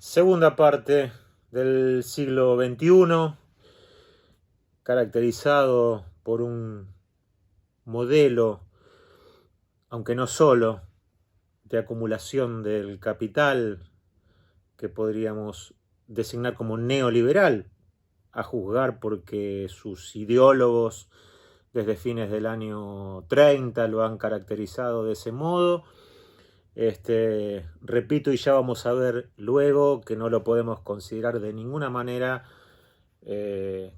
Segunda parte del siglo XXI, caracterizado por un modelo, aunque no solo, de acumulación del capital que podríamos designar como neoliberal, a juzgar porque sus ideólogos desde fines del año 30 lo han caracterizado de ese modo. Repito, y ya vamos a ver luego que no lo podemos considerar de ninguna manera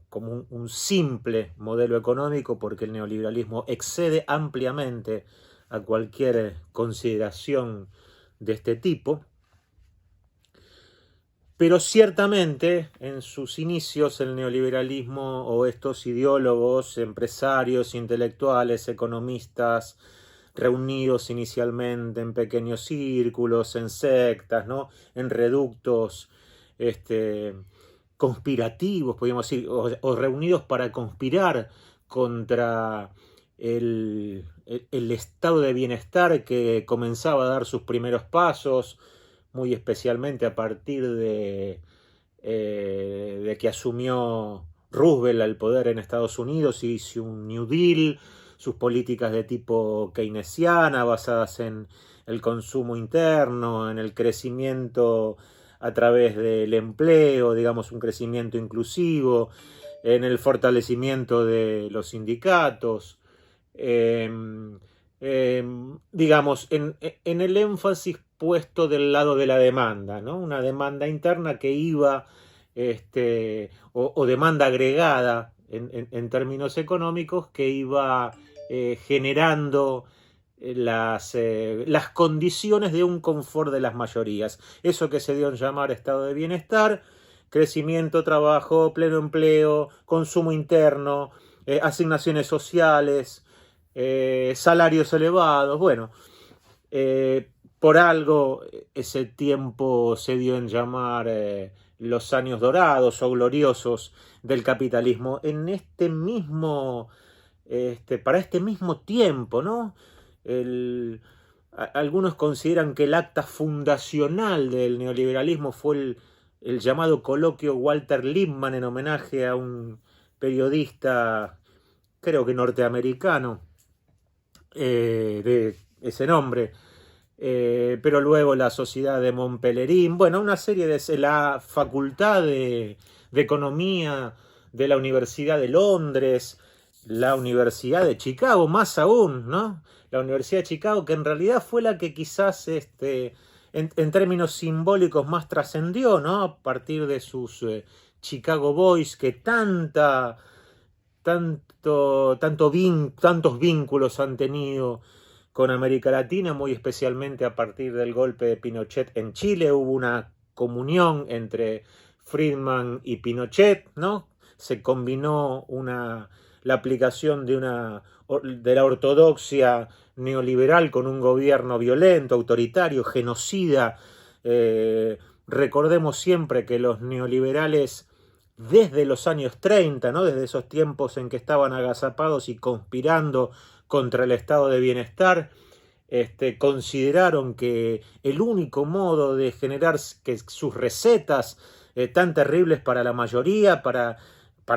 como un simple modelo económico, porque el neoliberalismo excede ampliamente a cualquier consideración de este tipo. Pero ciertamente en sus inicios el neoliberalismo o estos ideólogos, empresarios, intelectuales, economistas, reunidos inicialmente en pequeños círculos, en sectas, ¿no? En reductos conspirativos, podríamos decir, o reunidos para conspirar contra el estado de bienestar que comenzaba a dar sus primeros pasos, muy especialmente a partir de que asumió Roosevelt al poder en Estados Unidos y hizo un New Deal, sus políticas de tipo keynesiana basadas en el consumo interno, en el crecimiento a través del empleo, digamos un crecimiento inclusivo, en el fortalecimiento de los sindicatos, eh, digamos, en el énfasis puesto del lado de la demanda, ¿no? Una demanda interna que iba, o demanda agregada en términos económicos, que iba generando las condiciones de un confort de las mayorías. Eso que se dio en llamar estado de bienestar, crecimiento, trabajo, pleno empleo, consumo interno, asignaciones sociales, salarios elevados. Bueno, por algo ese tiempo se dio en llamar los años dorados o gloriosos del capitalismo. En para este mismo tiempo, ¿no? Algunos consideran que el acta fundacional del neoliberalismo fue el llamado coloquio Walter Lippmann, en homenaje a un periodista, creo que norteamericano, de ese nombre, pero luego la Sociedad de Montpellerin, bueno, una serie de la Facultad de Economía de la Universidad de Londres, la Universidad de Chicago, más aún, ¿no? La Universidad de Chicago, que en realidad fue la que quizás en términos simbólicos más trascendió, ¿no? A partir de sus Chicago Boys, que tantos vínculos han tenido con América Latina, muy especialmente a partir del golpe de Pinochet en Chile. Hubo una comunión entre Friedman y Pinochet, ¿no? Se combinó la aplicación de la ortodoxia neoliberal con un gobierno violento, autoritario, genocida. Recordemos siempre que los neoliberales desde los años 30, ¿no? Desde esos tiempos en que estaban agazapados y conspirando contra el estado de bienestar, consideraron que el único modo de generar que sus recetas tan terribles para la mayoría, para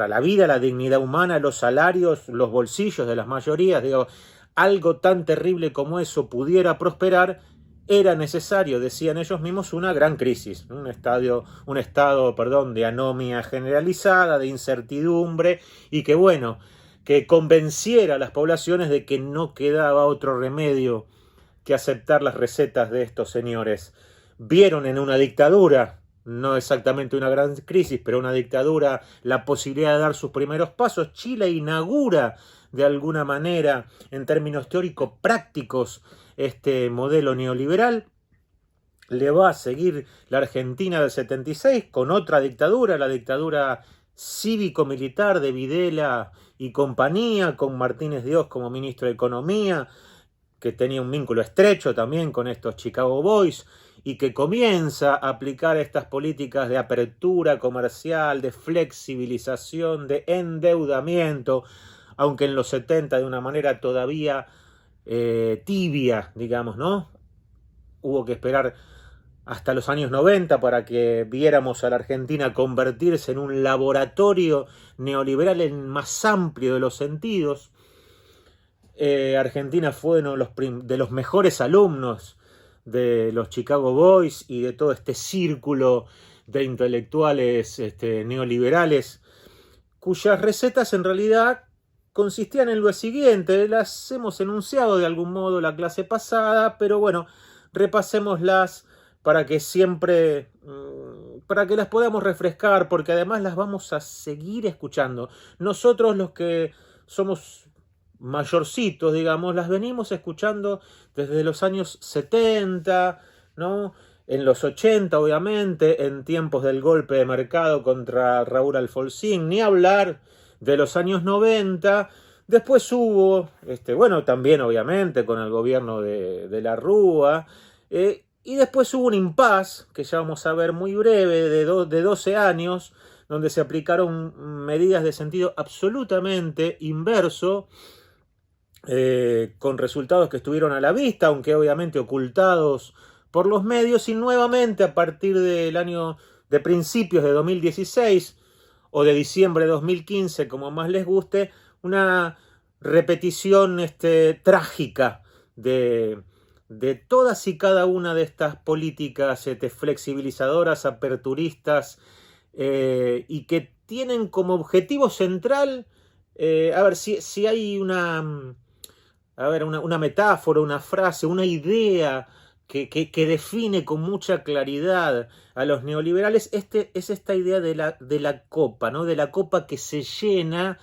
la vida, la dignidad humana, los salarios, los bolsillos de las mayorías, digo, algo tan terrible como eso pudiera prosperar, era necesario, decían ellos mismos, una gran crisis, un estado, perdón, de anomia generalizada, de incertidumbre, y que bueno, que convenciera a las poblaciones de que no quedaba otro remedio que aceptar las recetas de estos señores. Vieron en una dictadura, no exactamente una gran crisis, pero una dictadura, la posibilidad de dar sus primeros pasos. Chile inaugura de alguna manera, en términos teóricos prácticos, este modelo neoliberal. Le va a seguir la Argentina del 76 con otra dictadura, la dictadura cívico-militar de Videla y compañía, con Martínez Dios como ministro de Economía, que tenía un vínculo estrecho también con estos Chicago Boys, y que comienza a aplicar estas políticas de apertura comercial, de flexibilización, de endeudamiento, aunque en los 70 de una manera todavía tibia, digamos, ¿no? Hubo que esperar hasta los años 90 para que viéramos a la Argentina convertirse en un laboratorio neoliberal en el más amplio de los sentidos. Argentina fue uno de los mejores alumnos de los Chicago Boys y de todo este círculo de intelectuales neoliberales, cuyas recetas en realidad consistían en lo siguiente. Las hemos enunciado de algún modo la clase pasada, pero bueno, repasémoslas para que siempre, para que las podamos refrescar, porque además las vamos a seguir escuchando. Nosotros, los que somos mayorcitos, digamos, las venimos escuchando desde los años 70, ¿no? En los 80, obviamente, en tiempos del golpe de mercado contra Raúl Alfonsín, ni hablar de los años 90. Después hubo, bueno, también obviamente con el gobierno de la Rúa, y después hubo un impas, que ya vamos a ver muy breve, de 12 años, donde se aplicaron medidas de sentido absolutamente inverso, con resultados que estuvieron a la vista, aunque obviamente ocultados por los medios, y nuevamente a partir de principios de 2016 o de diciembre de 2015, como más les guste, una repetición trágica de todas y cada una de estas políticas flexibilizadoras, aperturistas, y que tienen como objetivo central, a ver, si hay una metáfora, una frase, una idea que define con mucha claridad a los neoliberales, es esta idea de la copa, ¿no? De la copa que se llena,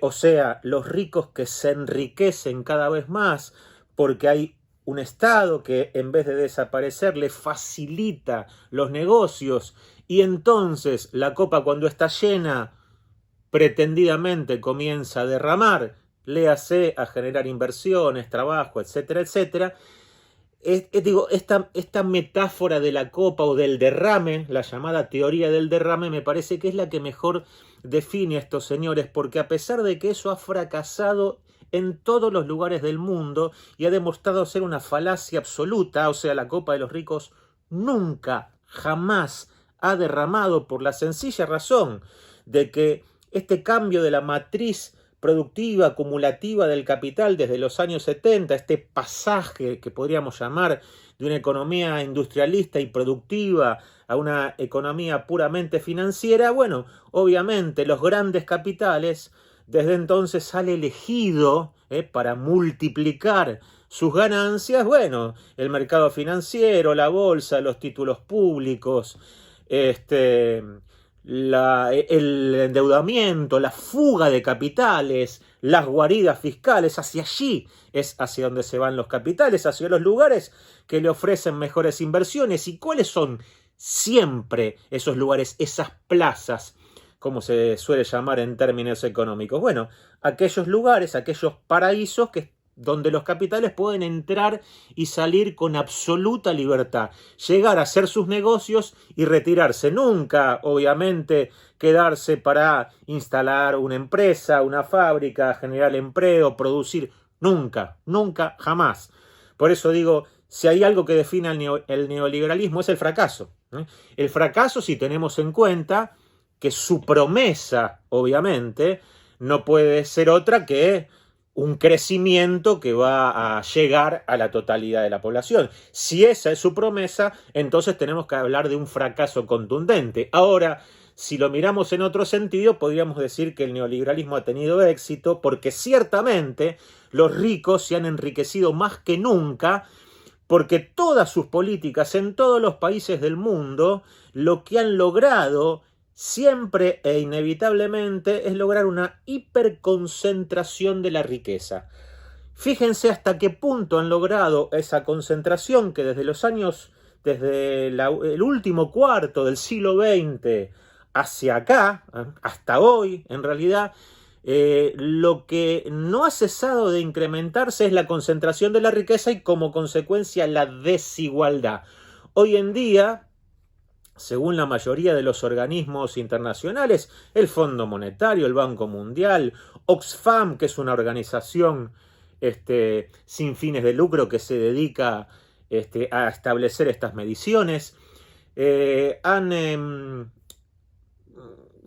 o sea, los ricos que se enriquecen cada vez más porque hay un Estado que en vez de desaparecer le facilita los negocios, y entonces la copa, cuando está llena, pretendidamente comienza a derramar, léase a generar inversiones, trabajo, etcétera, etcétera. Digo, esta metáfora de la copa o del derrame, la llamada teoría del derrame, me parece que es la que mejor define a estos señores, porque a pesar de que eso ha fracasado en todos los lugares del mundo y ha demostrado ser una falacia absoluta, o sea, la copa de los ricos nunca, jamás ha derramado, por la sencilla razón de que este cambio de la matriz productiva, acumulativa del capital desde los años 70, este pasaje que podríamos llamar de una economía industrialista y productiva a una economía puramente financiera, bueno, obviamente los grandes capitales desde entonces han elegido, para multiplicar sus ganancias, bueno, el mercado financiero, la bolsa, los títulos públicos, el endeudamiento, la fuga de capitales, las guaridas fiscales. Hacia allí es hacia donde se van los capitales, hacia los lugares que le ofrecen mejores inversiones. ¿Y cuáles son siempre esos lugares, esas plazas, como se suele llamar en términos económicos? Bueno, aquellos lugares, aquellos paraísos donde los capitales pueden entrar y salir con absoluta libertad, llegar a hacer sus negocios y retirarse. Nunca, obviamente, quedarse para instalar una empresa, una fábrica, generar empleo, producir. Nunca, nunca, jamás. Por eso digo, si hay algo que define el neoliberalismo es el fracaso. El fracaso, si tenemos en cuenta que su promesa, obviamente, no puede ser otra que un crecimiento que va a llegar a la totalidad de la población. Si esa es su promesa, entonces tenemos que hablar de un fracaso contundente. Ahora, si lo miramos en otro sentido, podríamos decir que el neoliberalismo ha tenido éxito porque ciertamente los ricos se han enriquecido más que nunca, porque todas sus políticas en todos los países del mundo lo que han logrado siempre e inevitablemente es lograr una hiperconcentración de la riqueza. Fíjense hasta qué punto han logrado esa concentración que desde el último cuarto del siglo XX hacia acá, hasta hoy, en realidad, lo que no ha cesado de incrementarse es la concentración de la riqueza y como consecuencia la desigualdad. Hoy en día, según la mayoría de los organismos internacionales, el Fondo Monetario, el Banco Mundial, Oxfam, que es una organización sin fines de lucro que se dedica a establecer estas mediciones. Han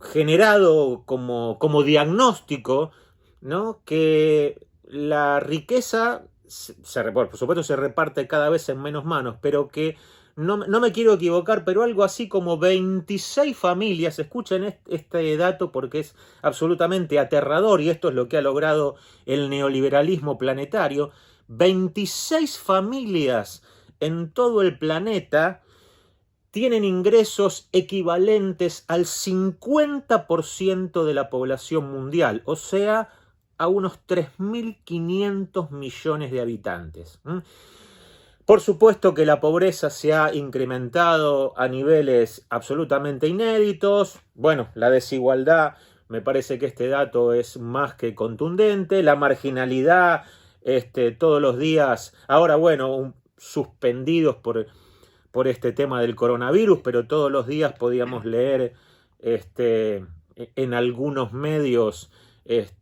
generado como diagnóstico, ¿no?, que la riqueza, por supuesto, se reparte cada vez en menos manos, pero que, no me quiero equivocar, pero algo así como 26 familias, escuchen este dato porque es absolutamente aterrador, y esto es lo que ha logrado el neoliberalismo planetario, 26 familias en todo el planeta tienen ingresos equivalentes al 50% de la población mundial, o sea, a unos 3.500 millones de habitantes. Por supuesto que la pobreza se ha incrementado a niveles absolutamente inéditos. Bueno, la desigualdad, me parece que este dato es más que contundente. La marginalidad, todos los días, ahora bueno, suspendidos por este tema del coronavirus, pero todos los días podíamos leer en algunos medios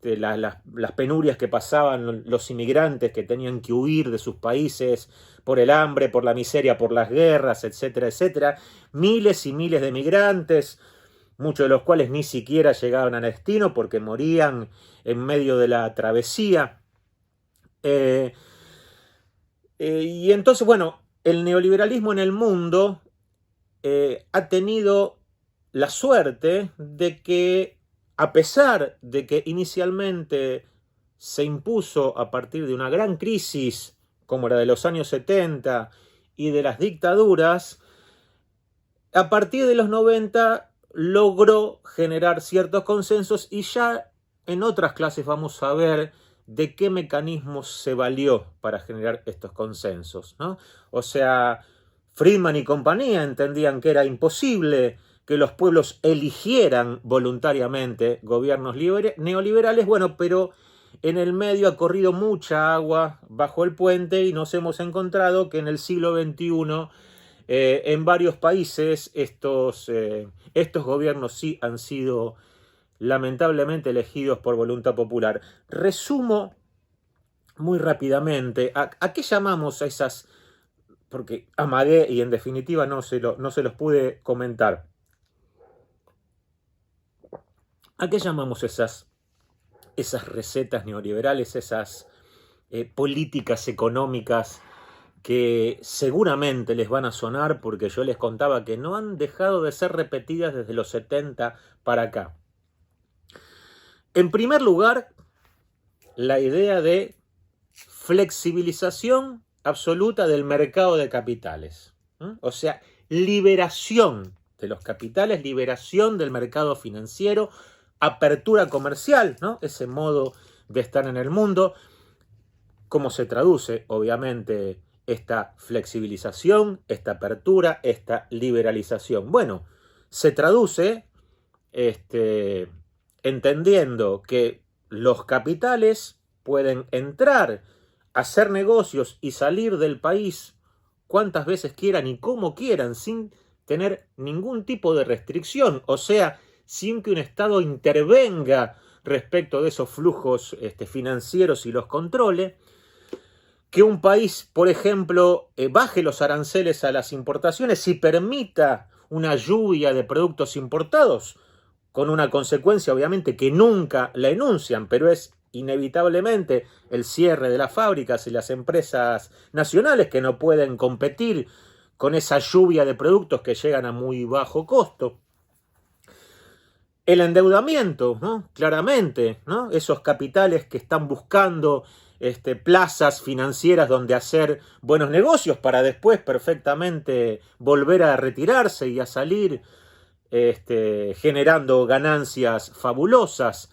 las penurias que pasaban los inmigrantes que tenían que huir de sus países por el hambre, por la miseria, por las guerras, etcétera, etcétera. Miles y miles de migrantes, muchos de los cuales ni siquiera llegaban a destino porque morían en medio de la travesía. Y entonces, bueno, el neoliberalismo en el mundo ha tenido la suerte de que, a pesar de que inicialmente se impuso a partir de una gran crisis como la de los años 70 y de las dictaduras, a partir de los 90 logró generar ciertos consensos, y ya en otras clases vamos a ver de qué mecanismos se valió para generar estos consensos, ¿no? O sea, Friedman y compañía entendían que era imposible que los pueblos eligieran voluntariamente gobiernos neoliberales, bueno, pero en el medio ha corrido mucha agua bajo el puente y nos hemos encontrado que en el siglo XXI en varios países estos gobiernos sí han sido lamentablemente elegidos por voluntad popular. Resumo muy rápidamente a qué llamamos a esas, porque amagué y en definitiva no se los pude comentar. ¿A qué llamamos esas recetas neoliberales, esas políticas económicas que seguramente les van a sonar, porque yo les contaba que no han dejado de ser repetidas desde los 70 para acá? En primer lugar, la idea de flexibilización absoluta del mercado de capitales. O sea, liberación de los capitales, liberación del mercado financiero, apertura comercial, ¿no? Ese modo de estar en el mundo. ¿Cómo se traduce, obviamente, esta flexibilización, esta apertura, esta liberalización? Bueno, se traduce entendiendo que los capitales pueden entrar, hacer negocios y salir del país cuantas veces quieran y como quieran, sin tener ningún tipo de restricción, o sea, sin que un Estado intervenga respecto de esos flujos financieros y los controle. Que un país, por ejemplo, baje los aranceles a las importaciones y permita una lluvia de productos importados, con una consecuencia obviamente que nunca la enuncian, pero es inevitablemente el cierre de las fábricas y las empresas nacionales que no pueden competir con esa lluvia de productos que llegan a muy bajo costo. El endeudamiento, ¿no? Claramente, ¿no? Esos capitales que están buscando plazas financieras donde hacer buenos negocios para después perfectamente volver a retirarse y a salir generando ganancias fabulosas.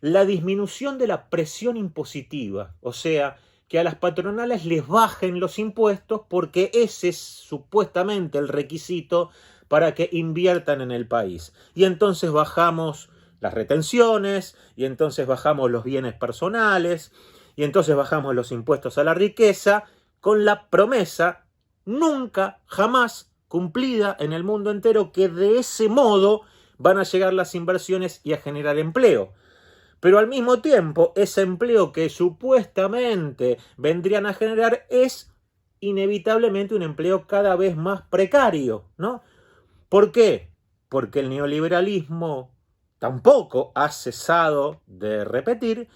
La disminución de la presión impositiva, o sea, que a las patronales les bajen los impuestos porque ese es supuestamente el requisito para que inviertan en el país. Y entonces bajamos las retenciones, y entonces bajamos los bienes personales, y entonces bajamos los impuestos a la riqueza, con la promesa nunca, jamás cumplida en el mundo entero, que de ese modo van a llegar las inversiones y a generar empleo. Pero al mismo tiempo, ese empleo que supuestamente vendrían a generar es inevitablemente un empleo cada vez más precario, ¿no? ¿Por qué? Porque el neoliberalismo tampoco ha cesado de repetir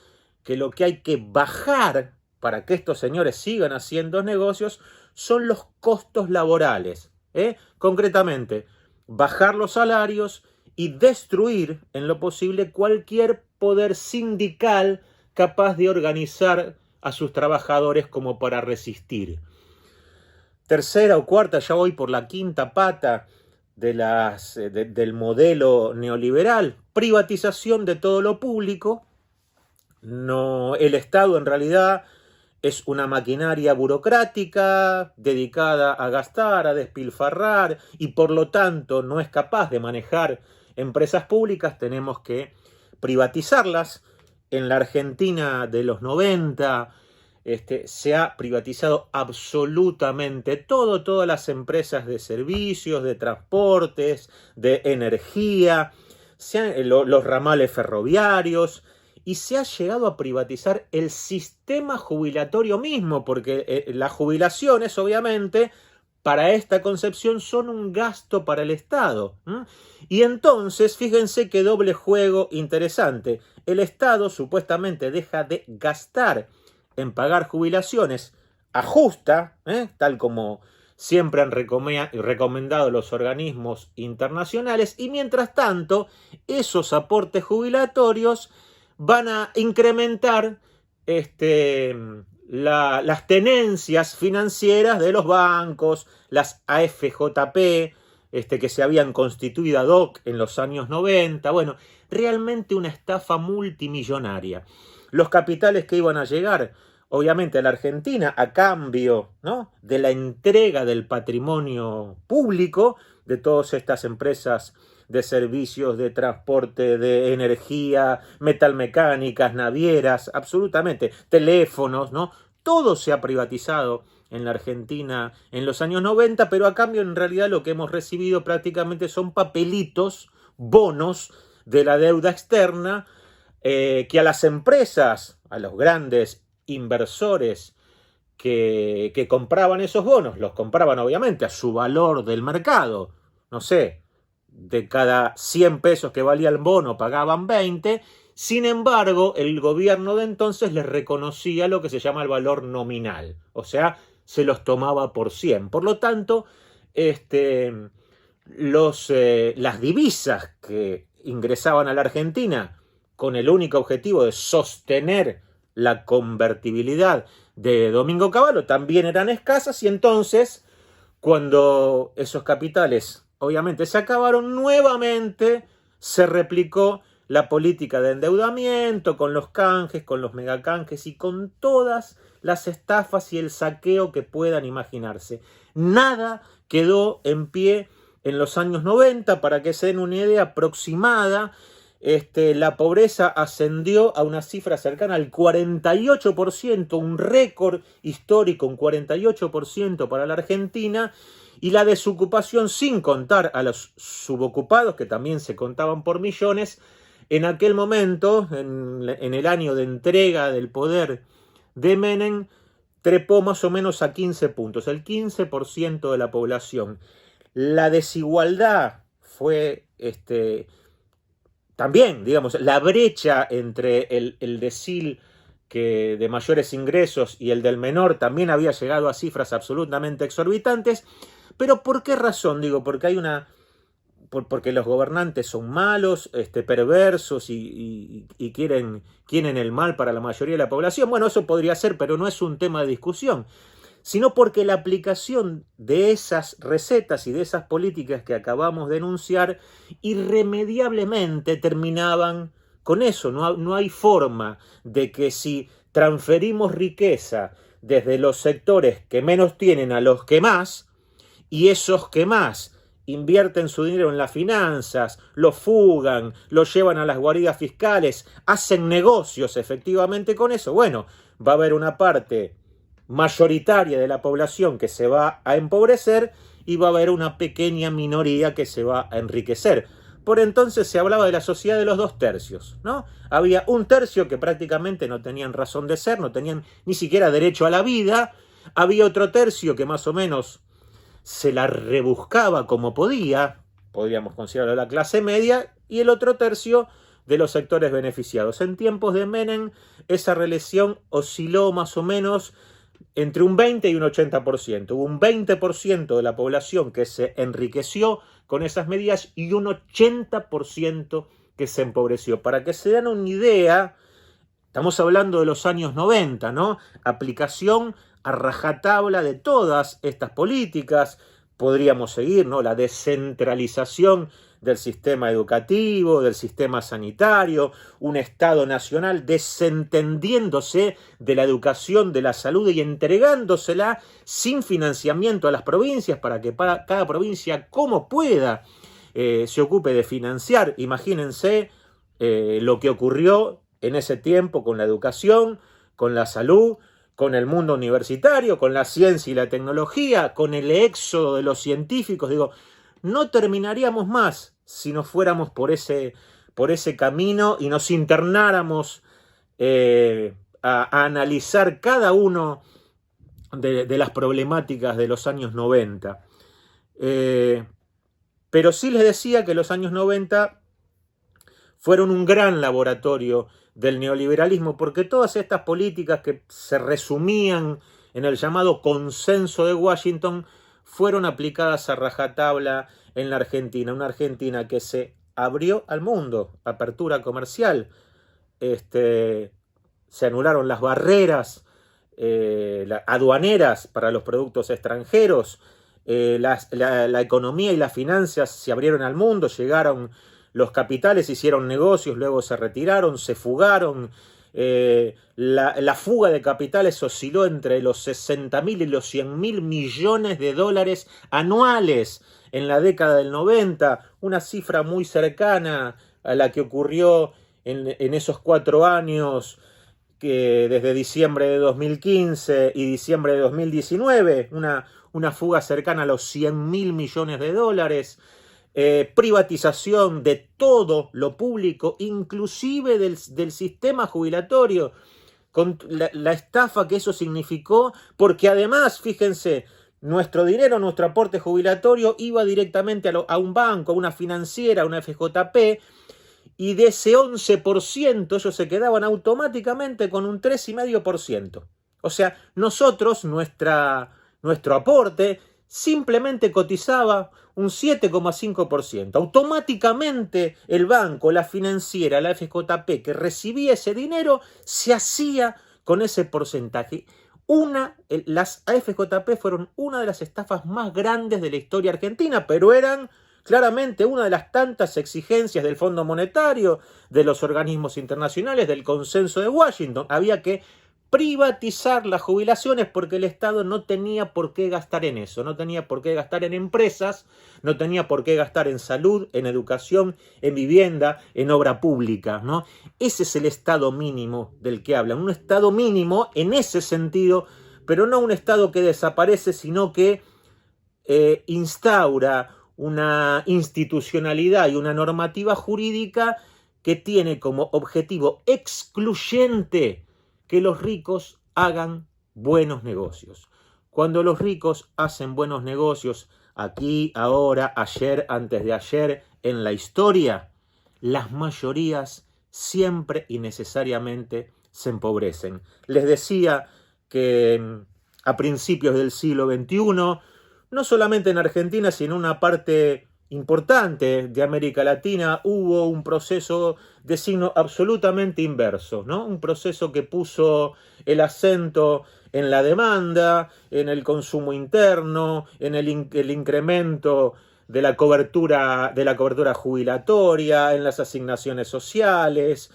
que lo que hay que bajar para que estos señores sigan haciendo negocios son los costos laborales. Concretamente, bajar los salarios y destruir en lo posible cualquier poder sindical capaz de organizar a sus trabajadores como para resistir. Tercera o cuarta, ya voy por la quinta pata del modelo neoliberal, privatización de todo lo público. No, el Estado en realidad es una maquinaria burocrática dedicada a gastar, a despilfarrar y por lo tanto no es capaz de manejar empresas públicas. Tenemos que privatizarlas. En la Argentina de los 90 se ha privatizado absolutamente todo, todas las empresas de servicios, de transportes, de energía, los ramales ferroviarios, y se ha llegado a privatizar el sistema jubilatorio mismo, porque las jubilaciones, obviamente, para esta concepción son un gasto para el Estado. Y entonces, fíjense qué doble juego interesante. El Estado supuestamente deja de gastar en pagar jubilaciones, ajusta, tal como siempre han recomendado los organismos internacionales, y mientras tanto, esos aportes jubilatorios van a incrementar las tenencias financieras de los bancos, las AFJP, que se habían constituido ad hoc en los años 90. Bueno, realmente una estafa multimillonaria. Los capitales que iban a llegar, obviamente, a la Argentina a cambio, ¿no?, de la entrega del patrimonio público de todas estas empresas de servicios, de transporte, de energía, metalmecánicas, navieras, absolutamente, teléfonos, ¿no? Todo se ha privatizado en la Argentina en los años 90, pero a cambio en realidad lo que hemos recibido prácticamente son papelitos, bonos de la deuda externa, que a las empresas, a los grandes inversores que compraban esos bonos, los compraban obviamente a su valor del mercado, no sé, de cada 100 pesos que valía el bono pagaban 20, sin embargo el gobierno de entonces les reconocía lo que se llama el valor nominal, o sea, se los tomaba por 100. Por lo tanto, las divisas que ingresaban a la Argentina con el único objetivo de sostener la convertibilidad de Domingo Cavallo también eran escasas, y entonces cuando esos capitales obviamente se acabaron, nuevamente se replicó la política de endeudamiento con los canjes, con los megacanjes y con todas las estafas y el saqueo que puedan imaginarse. Nada quedó en pie en los años 90, para que se den una idea aproximada. La pobreza ascendió a una cifra cercana al 48%, un récord histórico, un 48% para la Argentina, y la desocupación, sin contar a los subocupados, que también se contaban por millones, en aquel momento, en el año de entrega del poder de Menem, trepó más o menos a 15 puntos, el 15% de la población. La desigualdad fue también, digamos, la brecha entre el decil de mayores ingresos y el del menor también había llegado a cifras absolutamente exorbitantes. ¿Pero por qué razón? Digo, porque porque los gobernantes son malos, perversos y quieren el mal para la mayoría de la población. Bueno, eso podría ser, pero no es un tema de discusión, sino porque la aplicación de esas recetas y de esas políticas que acabamos de enunciar irremediablemente terminaban con eso. No hay forma de que, si transferimos riqueza desde los sectores que menos tienen a los que más, y esos que más invierten su dinero en las finanzas, lo fugan, lo llevan a las guaridas fiscales, hacen negocios efectivamente con eso, bueno, va a haber una parte mayoritaria de la población que se va a empobrecer y va a haber una pequeña minoría que se va a enriquecer. Por entonces se hablaba de la sociedad de los 2 tercios, ¿no? Había un tercio que prácticamente no tenían razón de ser, no tenían ni siquiera derecho a la vida, Había otro tercio que más o menos se la rebuscaba como podía, podríamos considerarlo la clase media, y el otro tercio de los sectores beneficiados. En tiempos de Menem, esa relación osciló más o menos entre un 20 y un 80%. Hubo un 20% de la población que se enriqueció con esas medidas y un 80% que se empobreció. Para que se den una idea, estamos hablando de los años 90, ¿no? Aplicación a rajatabla de todas estas políticas. Podríamos seguir, ¿no? La descentralización del sistema educativo, del sistema sanitario, un Estado nacional desentendiéndose de la educación, de la salud y entregándosela sin financiamiento a las provincias para que cada provincia, como pueda, se ocupe de financiar. Imagínense lo que ocurrió en ese tiempo con la educación, con la salud, con el mundo universitario, con la ciencia y la tecnología, con el éxodo de los científicos. Digo, no terminaríamos más si no fuéramos por ese camino y nos internáramos a analizar cada uno de las problemáticas de los años 90. Pero sí les decía que los años 90 fueron un gran laboratorio del neoliberalismo, porque todas estas políticas que se resumían en el llamado consenso de Washington fueron aplicadas a rajatabla en la Argentina, una Argentina que se abrió al mundo, apertura comercial, se anularon las barreras aduaneras para los productos extranjeros, la economía y las finanzas se abrieron al mundo, llegaron los capitales, hicieron negocios, luego se retiraron, se fugaron. La fuga de capitales osciló entre los 60.000 y los 100.000 millones de dólares anuales en la década del 90, una cifra muy cercana a la que ocurrió en esos 4 años, que desde diciembre de 2015 y diciembre de 2019, una fuga cercana a los 100.000 millones de dólares. Privatización de todo lo público, inclusive del sistema jubilatorio, con la estafa que eso significó, porque además, fíjense, nuestro dinero, nuestro aporte jubilatorio iba directamente a un banco, a una financiera, a una FJP, y de ese 11% ellos se quedaban automáticamente con un 3,5%. O sea, nosotros, nuestro aporte simplemente cotizaba un 7,5%. Automáticamente el banco, la financiera, la FJP que recibía ese dinero se hacía con ese porcentaje. Las AFJP fueron una de las estafas más grandes de la historia argentina, pero eran claramente una de las tantas exigencias del Fondo Monetario, de los organismos internacionales, del consenso de Washington. Había que privatizar las jubilaciones porque el Estado no tenía por qué gastar en eso, no tenía por qué gastar en empresas, no tenía por qué gastar en salud, en educación, en vivienda, en obra pública, ¿no? Ese es el Estado mínimo del que hablan, un Estado mínimo en ese sentido, pero no un Estado que desaparece, sino que instaura una institucionalidad y una normativa jurídica que tiene como objetivo excluyente que los ricos hagan buenos negocios. Cuando los ricos hacen buenos negocios, aquí, ahora, ayer, antes de ayer, en la historia, las mayorías siempre y necesariamente se empobrecen. Les decía que a principios del siglo XXI, no solamente en Argentina, sino en una parte importante de América Latina, hubo un proceso de signo absolutamente inverso, ¿no? Un proceso que puso el acento en la demanda, en el consumo interno, en el incremento de la cobertura jubilatoria, en las asignaciones sociales,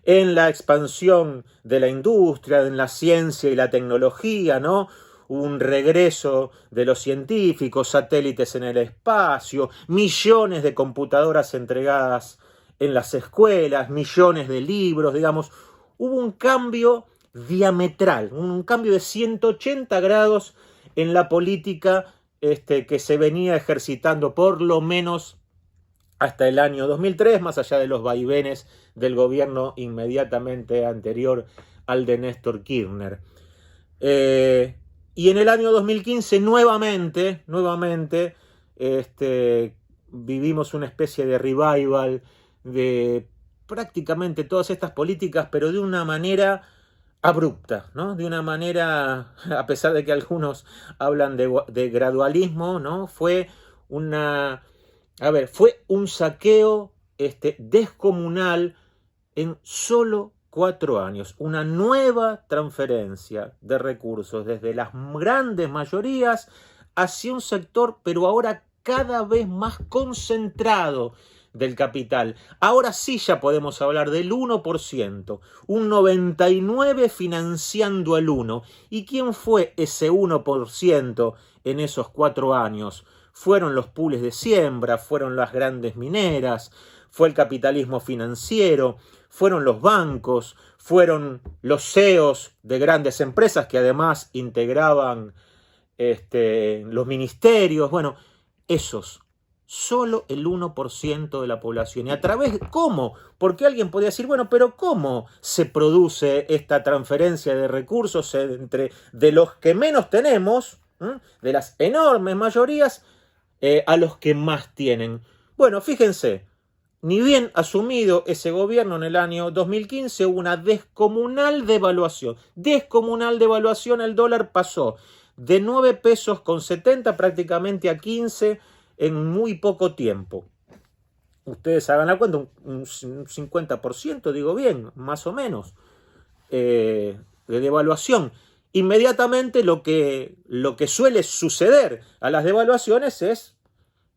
en la expansión de la industria, en la ciencia y la tecnología, ¿no? Un regreso de los científicos, satélites en el espacio, millones de computadoras entregadas en las escuelas, millones de libros, digamos, hubo un cambio diametral, un cambio de 180 grados en la política que se venía ejercitando por lo menos hasta el año 2003, más allá de los vaivenes del gobierno inmediatamente anterior al de Néstor Kirchner. Y en el año 2015 nuevamente, vivimos una especie de revival de prácticamente todas estas políticas, pero de una manera abrupta, ¿no? De una manera, a pesar de que algunos hablan de gradualismo, ¿no? Fue un saqueo descomunal en solo 4 años, una nueva transferencia de recursos desde las grandes mayorías hacia un sector, pero ahora cada vez más concentrado del capital. Ahora sí ya podemos hablar del 1%, un 99% financiando el 1%. ¿Y quién fue ese 1% en esos 4 años? Fueron los pools de siembra, fueron las grandes mineras, fue el capitalismo financiero, fueron los bancos, fueron los CEOs de grandes empresas que además integraban los ministerios. Bueno, esos, solo el 1% de la población. ¿Y a través cómo? Porque alguien podría decir, bueno, pero ¿cómo se produce esta transferencia de recursos de los que menos tenemos, de las enormes mayorías, a los que más tienen? Bueno, fíjense, ni bien asumido ese gobierno en el año 2015, hubo una descomunal devaluación. Descomunal devaluación, el dólar pasó de 9,70 pesos prácticamente a 15 en muy poco tiempo. Ustedes hagan la cuenta, un 50%, digo bien, más o menos, de devaluación. Inmediatamente lo que suele suceder a las devaluaciones es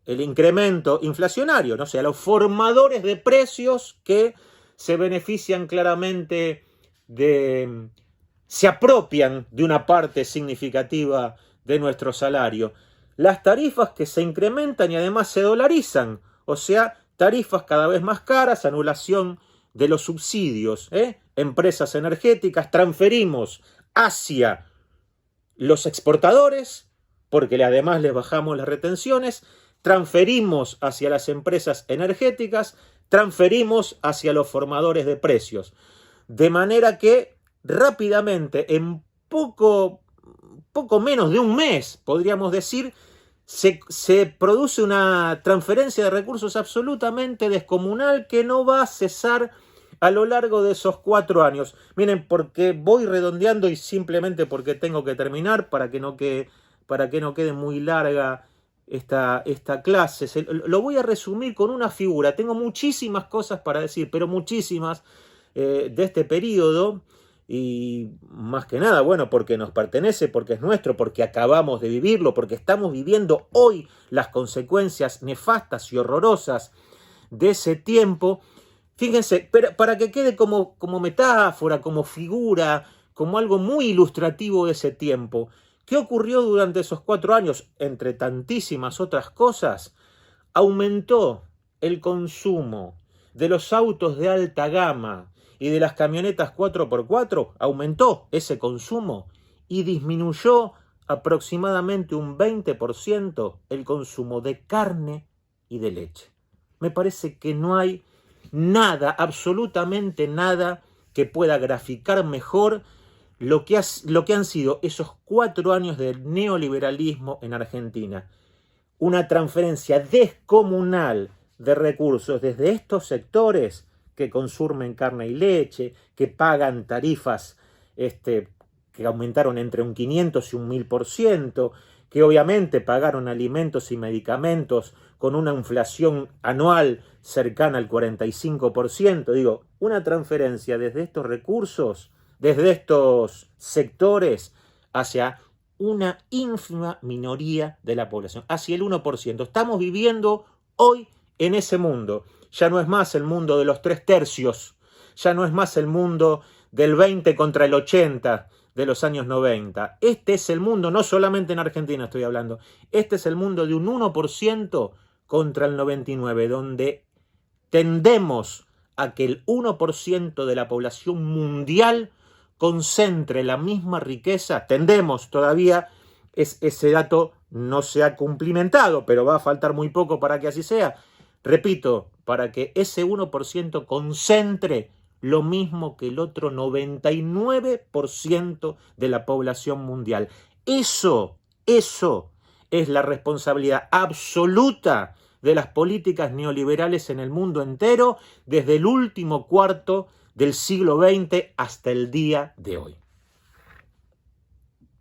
el incremento inflacionario, ¿no? O sea, los formadores de precios que se benefician claramente se apropian de una parte significativa de nuestro salario. Las tarifas que se incrementan y además se dolarizan, o sea, tarifas cada vez más caras, anulación de los subsidios, empresas energéticas, transferimos hacia los exportadores, porque además les bajamos las retenciones, transferimos hacia las empresas energéticas, transferimos hacia los formadores de precios. De manera que rápidamente, en poco menos de un mes, podríamos decir, se produce una transferencia de recursos absolutamente descomunal que no va a cesar a lo largo de esos 4 años. Miren, porque voy redondeando y simplemente porque tengo que terminar para que no quede muy larga esta clase. Lo voy a resumir con una figura. Tengo muchísimas cosas para decir, pero muchísimas de este periodo. Y más que nada, bueno, porque nos pertenece, porque es nuestro, porque acabamos de vivirlo, porque estamos viviendo hoy las consecuencias nefastas y horrorosas de ese tiempo. Fíjense, para que quede como metáfora, como figura, como algo muy ilustrativo de ese tiempo. ¿Qué ocurrió durante esos 4 años? Entre tantísimas otras cosas, aumentó el consumo de los autos de alta gama y de las camionetas 4x4, aumentó ese consumo y disminuyó aproximadamente un 20% el consumo de carne y de leche. Me parece que no hay nada, absolutamente nada, que pueda graficar mejor lo que han sido esos 4 años del neoliberalismo en Argentina. Una transferencia descomunal de recursos desde estos sectores que consumen carne y leche, que pagan tarifas que aumentaron entre un 500 y un 1000%, que obviamente pagaron alimentos y medicamentos con una inflación anual cercana al 45%. Digo, una transferencia desde estos recursos, desde estos sectores, hacia una ínfima minoría de la población, hacia el 1%. Estamos viviendo hoy en ese mundo. Ya no es más el mundo de los 3/3, ya no es más el mundo del 20 contra el 80 de los años 90. Este es el mundo, no solamente en Argentina estoy hablando, este es el mundo de un 1% contra el 99%, donde tendemos a que el 1% de la población mundial concentre la misma riqueza. Tendemos, todavía ese dato no se ha cumplimentado, pero va a faltar muy poco para que así sea. Repito, para que ese 1% concentre lo mismo que el otro 99% de la población mundial. Eso es la responsabilidad absoluta de las políticas neoliberales en el mundo entero desde el último cuarto del siglo XX hasta el día de hoy.